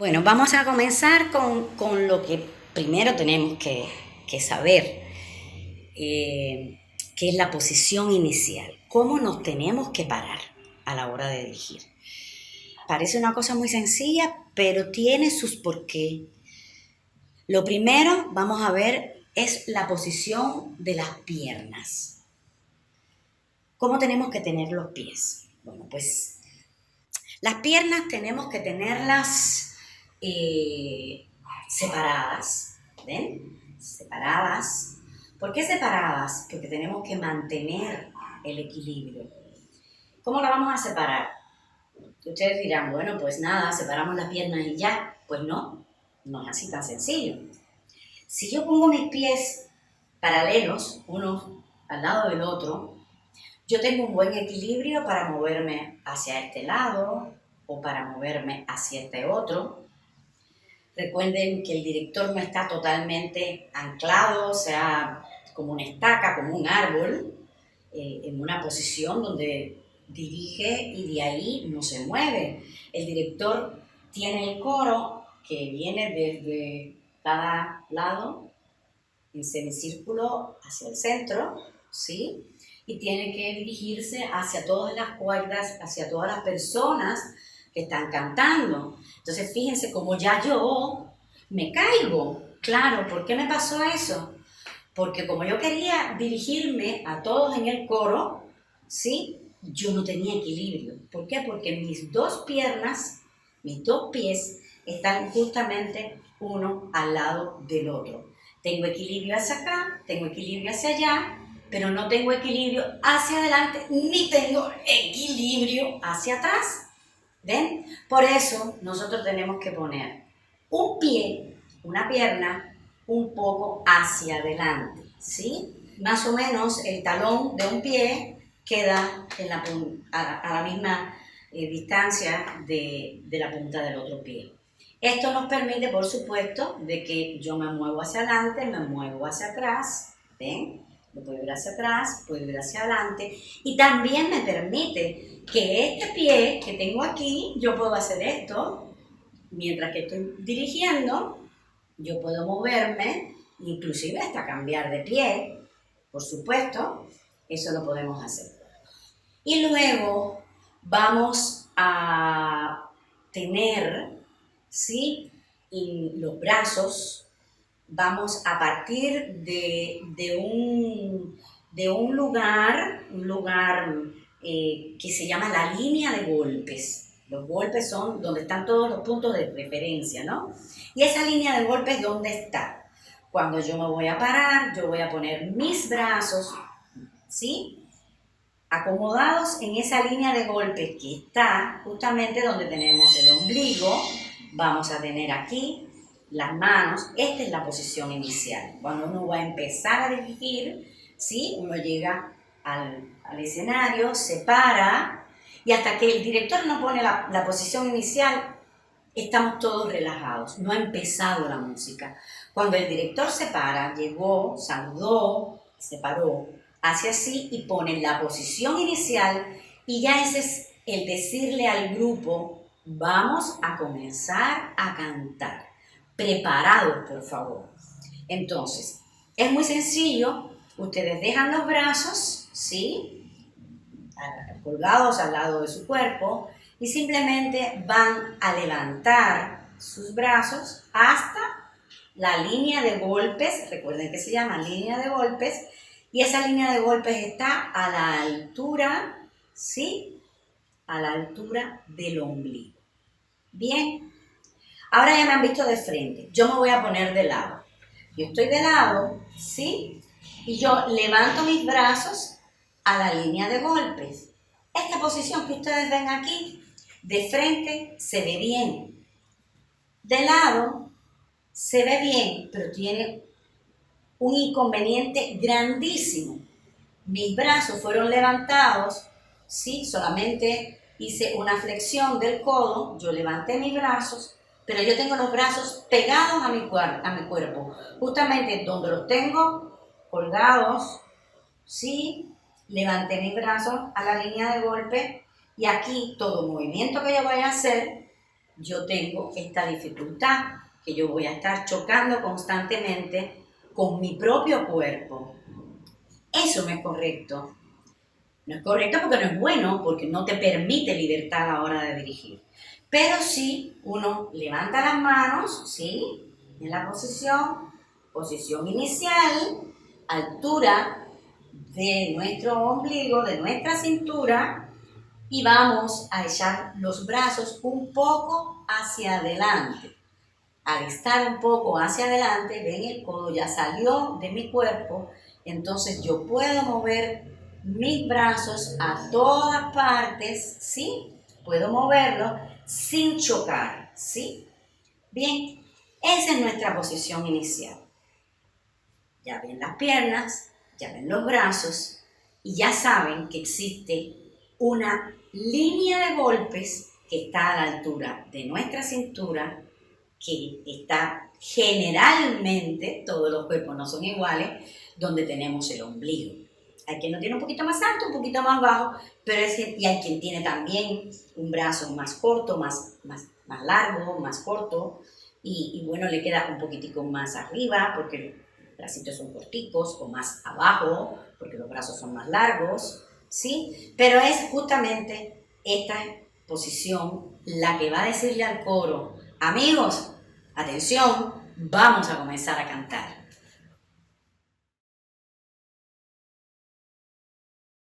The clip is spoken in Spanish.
Bueno, vamos a comenzar con lo que primero tenemos que saber, que es la posición inicial. ¿Cómo nos tenemos que parar a la hora de dirigir? Parece una cosa muy sencilla, pero tiene sus porqué. Lo primero, vamos a ver, es la posición de las piernas. ¿Cómo tenemos que tener los pies? Bueno, pues las piernas tenemos que tenerlas separadas, ¿ven? Separadas. ¿Por qué separadas? Porque tenemos que mantener el equilibrio. ¿Cómo la vamos a separar? Ustedes dirán, bueno, pues nada, separamos las piernas y ya. Pues no, no es así tan sencillo. Si yo pongo mis pies paralelos, uno al lado del otro, yo tengo un buen equilibrio para moverme hacia este lado o para moverme hacia este otro. Recuerden que el director no está totalmente anclado, o sea, como una estaca, como un árbol, en una posición donde dirige y de ahí no se mueve. El director tiene el coro que viene desde cada lado en semicírculo hacia el centro, ¿sí? Y tiene que dirigirse hacia todas las cuerdas, hacia todas las personas que están cantando. Entonces, fíjense cómo ya yo me caigo. Claro, ¿por qué me pasó eso? Porque como yo quería dirigirme a todos en el coro, ¿sí? Yo no tenía equilibrio. ¿Por qué? Porque mis dos piernas, mis dos pies, están justamente uno al lado del otro. Tengo equilibrio hacia acá, tengo equilibrio hacia allá, pero no tengo equilibrio hacia adelante, ni tengo equilibrio hacia atrás. ¿Ven? Por eso nosotros tenemos que poner un pie, una pierna, un poco hacia adelante, ¿sí? Más o menos el talón de un pie queda a la misma distancia de la punta del otro pie. Esto nos permite, por supuesto, de que yo me muevo hacia adelante, me muevo hacia atrás, ¿ven? Lo puedo ir hacia atrás, puedo ir hacia adelante, y también me permite que este pie que tengo aquí, yo puedo hacer esto, mientras que estoy dirigiendo, yo puedo moverme, inclusive hasta cambiar de pie, por supuesto, eso lo podemos hacer. Y luego vamos a tener, ¿sí? Y los brazos, vamos a partir de un lugar que se llama la línea de golpes. Los golpes son donde están todos los puntos de referencia, ¿no? Y esa línea de golpes, ¿dónde está? Cuando yo me voy a parar, yo voy a poner mis brazos, ¿sí? Acomodados en esa línea de golpes que está justamente donde tenemos el ombligo. Vamos a tener aquí las manos. Esta es la posición inicial. Cuando uno va a empezar a dirigir, ¿sí? Uno llega al escenario, se para, y hasta que el director no pone la posición inicial, estamos todos relajados. No ha empezado la música. Cuando el director se para, llegó, saludó, se paró, hace así y pone la posición inicial, y ya ese es el decirle al grupo, vamos a comenzar a cantar. Preparados, por favor. Entonces, es muy sencillo. Ustedes dejan los brazos, ¿sí? Colgados al lado de su cuerpo, y simplemente van a levantar sus brazos hasta la línea de golpes. Recuerden que se llama línea de golpes, y esa línea de golpes está a la altura, ¿sí? A la altura del ombligo. Bien, ahora ya me han visto de frente. Yo me voy a poner de lado. Yo estoy de lado, ¿sí? Y yo levanto mis brazos a la línea de golpes. Esta posición que ustedes ven aquí, de frente, se ve bien. De lado, se ve bien, pero tiene un inconveniente grandísimo. Mis brazos fueron levantados, ¿sí? Solamente hice una flexión del codo, yo levanté mis brazos, pero yo tengo los brazos pegados a mi cuerpo, justamente donde los tengo colgados, ¿sí? Levanté mis brazos a la línea de golpe, y aquí todo movimiento que yo vaya a hacer yo tengo esta dificultad, que yo voy a estar chocando constantemente con mi propio cuerpo. Eso no es correcto. No es correcto porque no es bueno, porque no te permite libertad a la hora de dirigir. Pero sí, uno levanta las manos, ¿sí? En la posición inicial, altura de nuestro ombligo, de nuestra cintura, y vamos a echar los brazos un poco hacia adelante. Al estar un poco hacia adelante, ven, el codo ya salió de mi cuerpo, entonces yo puedo mover mis brazos a todas partes, ¿sí? Puedo moverlos sin chocar, ¿sí? Bien, esa es nuestra posición inicial. Ya ven las piernas, ya ven los brazos y ya saben que existe una línea de golpes que está a la altura de nuestra cintura, que está generalmente, todos los cuerpos no son iguales, donde tenemos el ombligo. Hay quien lo tiene un poquito más alto, un poquito más bajo, pero y hay quien tiene también un brazo más corto, más largo, más corto, y bueno, le queda un poquitico más arriba, porque los bracitos son corticos, o más abajo, porque los brazos son más largos, ¿sí? Pero es justamente esta posición la que va a decirle al coro: amigos, atención, vamos a comenzar a cantar.